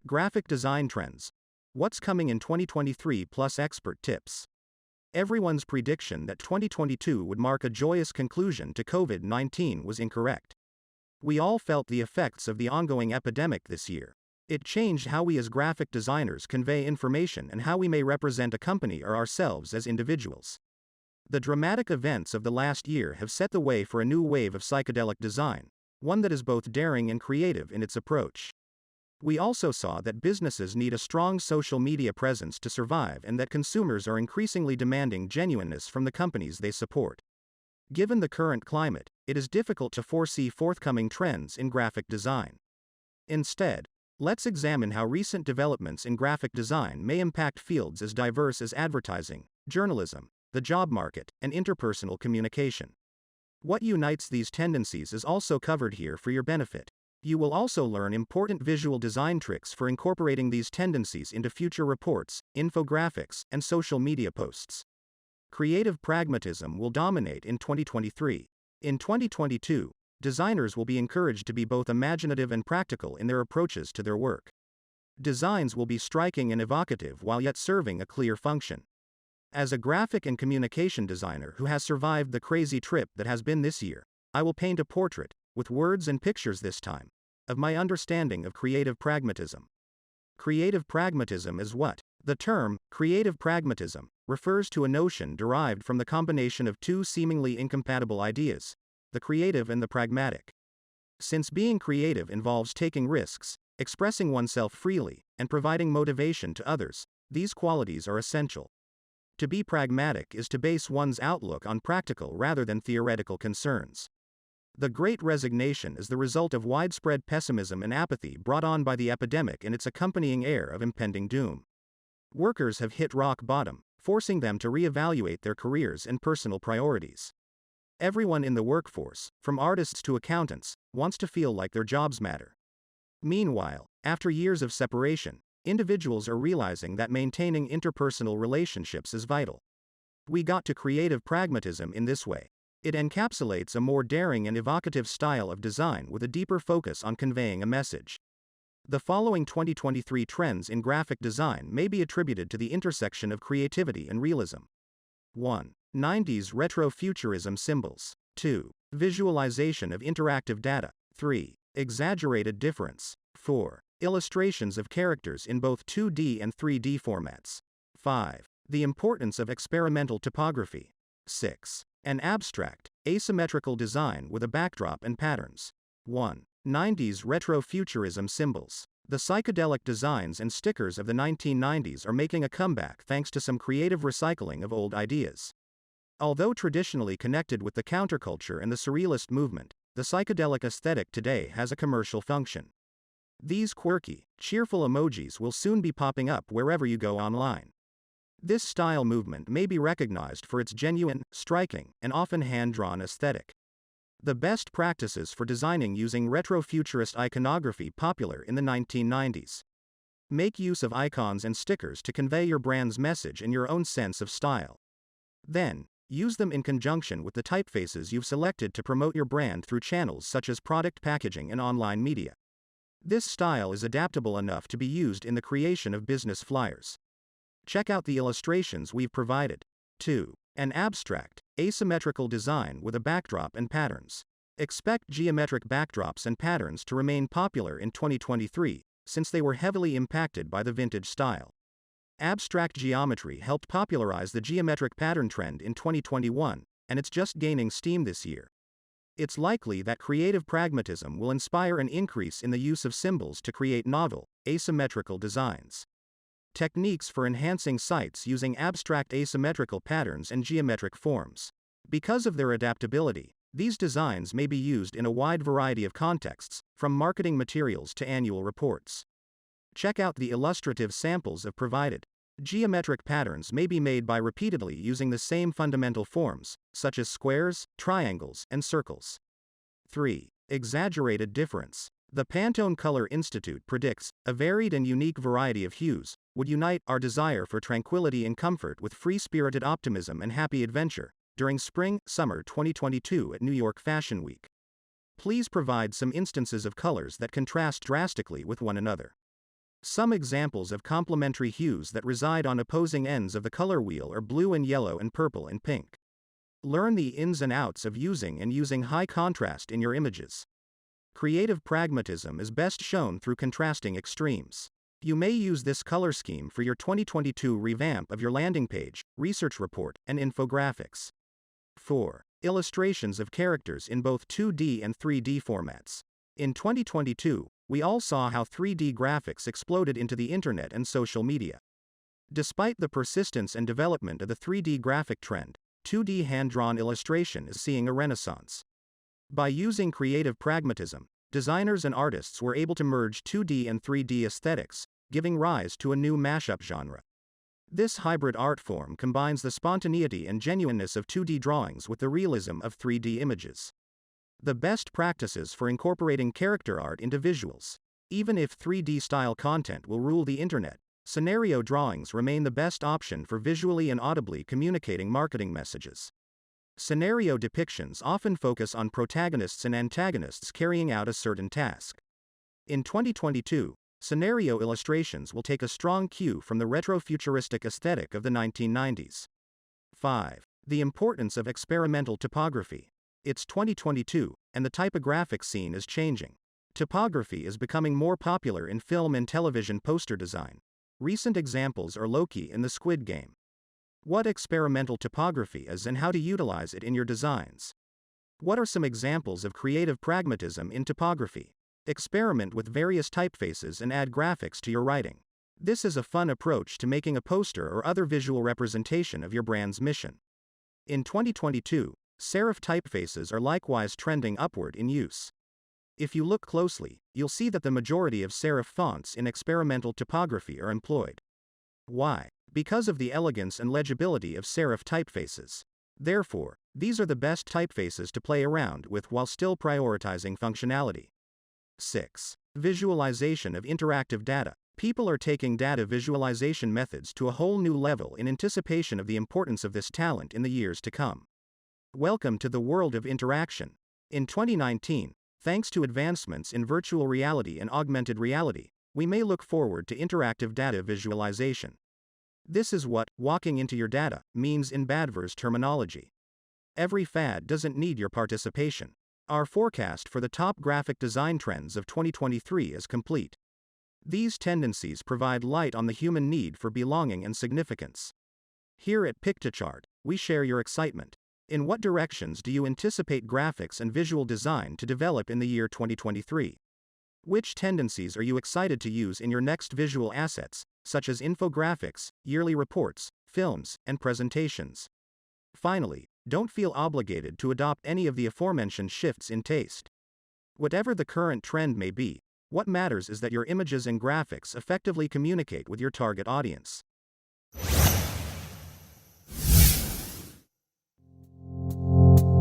Graphic design trends. What's coming in 2023 plus expert tips. Everyone's prediction that 2022 would mark a joyous conclusion to COVID-19 was incorrect. We all felt the effects of the ongoing epidemic this year. It changed how we as graphic designers convey information and how we may represent a company or ourselves as individuals. The dramatic events of the last year have set the way for a new wave of psychedelic design, one that is both daring and creative in its approach. We also saw that businesses need a strong social media presence to survive and that consumers are increasingly demanding genuineness from the companies they support. Given the current climate, it is difficult to foresee forthcoming trends in graphic design. Instead, let's examine how recent developments in graphic design may impact fields as diverse as advertising, journalism, the job market, and interpersonal communication. What unites these tendencies is also covered here for your benefit. You will also learn important visual design tricks for incorporating these tendencies into future reports, infographics, and social media posts. Creative pragmatism will dominate in 2023. In 2022, designers will be encouraged to be both imaginative and practical in their approaches to their work. Designs will be striking and evocative while yet serving a clear function. As a graphic and communication designer who has survived the crazy trip that has been this year, I will paint a portrait, with words and pictures this time, of my understanding of creative pragmatism. Creative pragmatism is what? The term, creative pragmatism, refers to a notion derived from the combination of two seemingly incompatible ideas, the creative and the pragmatic. Since being creative involves taking risks, expressing oneself freely, and providing motivation to others, these qualities are essential. To be pragmatic is to base one's outlook on practical rather than theoretical concerns. The Great Resignation is the result of widespread pessimism and apathy brought on by the epidemic and its accompanying air of impending doom. Workers have hit rock bottom, forcing them to reevaluate their careers and personal priorities. Everyone in the workforce, from artists to accountants, wants to feel like their jobs matter. Meanwhile, after years of separation, individuals are realizing that maintaining interpersonal relationships is vital. We got to creative pragmatism in this way. It encapsulates a more daring and evocative style of design with a deeper focus on conveying a message. The following 2023 trends in graphic design may be attributed to the intersection of creativity and realism. 1. 90s retro-futurism symbols. 2. Visualization of interactive data. 3. Exaggerated difference. 4. Illustrations of characters in both 2D and 3D formats. 5. The importance of experimental topography. 6. An abstract, asymmetrical design with a backdrop and patterns. 1. 90s retro-futurism symbols. The psychedelic designs and stickers of the 1990s are making a comeback thanks to some creative recycling of old ideas. Although traditionally connected with the counterculture and the surrealist movement, the psychedelic aesthetic today has a commercial function. These quirky, cheerful emojis will soon be popping up wherever you go online. This style movement may be recognized for its genuine, striking, and often hand-drawn aesthetic. The best practices for designing using retro-futurist iconography popular in the 1990s. Make use of icons and stickers to convey your brand's message and your own sense of style. Then, use them in conjunction with the typefaces you've selected to promote your brand through channels such as product packaging and online media. This style is adaptable enough to be used in the creation of business flyers. Check out the illustrations we've provided. 2. An abstract, asymmetrical design with a backdrop and patterns. Expect geometric backdrops and patterns to remain popular in 2023, since they were heavily impacted by the vintage style. Abstract geometry helped popularize the geometric pattern trend in 2021, and it's just gaining steam this year. It's likely that creative pragmatism will inspire an increase in the use of symbols to create novel, asymmetrical designs. Techniques for enhancing sites using abstract asymmetrical patterns and geometric forms. Because of their adaptability, these designs may be used in a wide variety of contexts, from marketing materials to annual reports. Check out the illustrative samples of provided. Geometric patterns may be made by repeatedly using the same fundamental forms, such as squares, triangles, and circles. 3. Exaggerated difference. The Pantone Color Institute predicts a varied and unique variety of hues would unite our desire for tranquility and comfort with free-spirited optimism and happy adventure during spring-summer 2022 at New York Fashion Week. Please provide some instances of colors that contrast drastically with one another. Some examples of complementary hues that reside on opposing ends of the color wheel are blue and yellow and purple and pink. Learn the ins and outs of using high contrast in your images. Creative pragmatism is best shown through contrasting extremes. You may use this color scheme for your 2022 revamp of your landing page, research report, and infographics. 4. Illustrations of characters in both 2D and 3D formats. In 2022, we all saw how 3D graphics exploded into the internet and social media. Despite the persistence and development of the 3D graphic trend, 2D hand-drawn illustration is seeing a renaissance. By using creative pragmatism, designers and artists were able to merge 2D and 3D aesthetics, giving rise to a new mashup genre. This hybrid art form combines the spontaneity and genuineness of 2D drawings with the realism of 3D images. The best practices for incorporating character art into visuals. Even if 3D style content will rule the internet, scenario drawings remain the best option for visually and audibly communicating marketing messages. Scenario depictions often focus on protagonists and antagonists carrying out a certain task. In 2022, scenario illustrations will take a strong cue from the retro-futuristic aesthetic of the 1990s. 5. The importance of experimental topography. It's 2022, and the typographic scene is changing. Topography is becoming more popular in film and television poster design. Recent examples are Loki and the Squid Game. What experimental topography is and how to utilize it in your designs. What are some examples of creative pragmatism in topography? Experiment with various typefaces and add graphics to your writing. This is a fun approach to making a poster or other visual representation of your brand's mission. In 2022, serif typefaces are likewise trending upward in use. If you look closely, you'll see that the majority of serif fonts in experimental topography are employed. Why? Because of the elegance and legibility of serif typefaces. Therefore, these are the best typefaces to play around with while still prioritizing functionality. 6. Visualization of interactive data. People are taking data visualization methods to a whole new level in anticipation of the importance of this talent in the years to come. Welcome to the world of interaction. In 2019, thanks to advancements in virtual reality and augmented reality, we may look forward to interactive data visualization. This is what walking into your data means in Badver's terminology. Every fad doesn't need your participation. Our forecast for the top graphic design trends of 2023 is complete. These tendencies provide light on the human need for belonging and significance. Here at Pictochart, we share your excitement. In what directions do you anticipate graphics and visual design to develop in the year 2023? Which tendencies are you excited to use in your next visual assets, such as infographics, yearly reports, films, and presentations? Finally, don't feel obligated to adopt any of the aforementioned shifts in taste. Whatever the current trend may be, what matters is that your images and graphics effectively communicate with your target audience.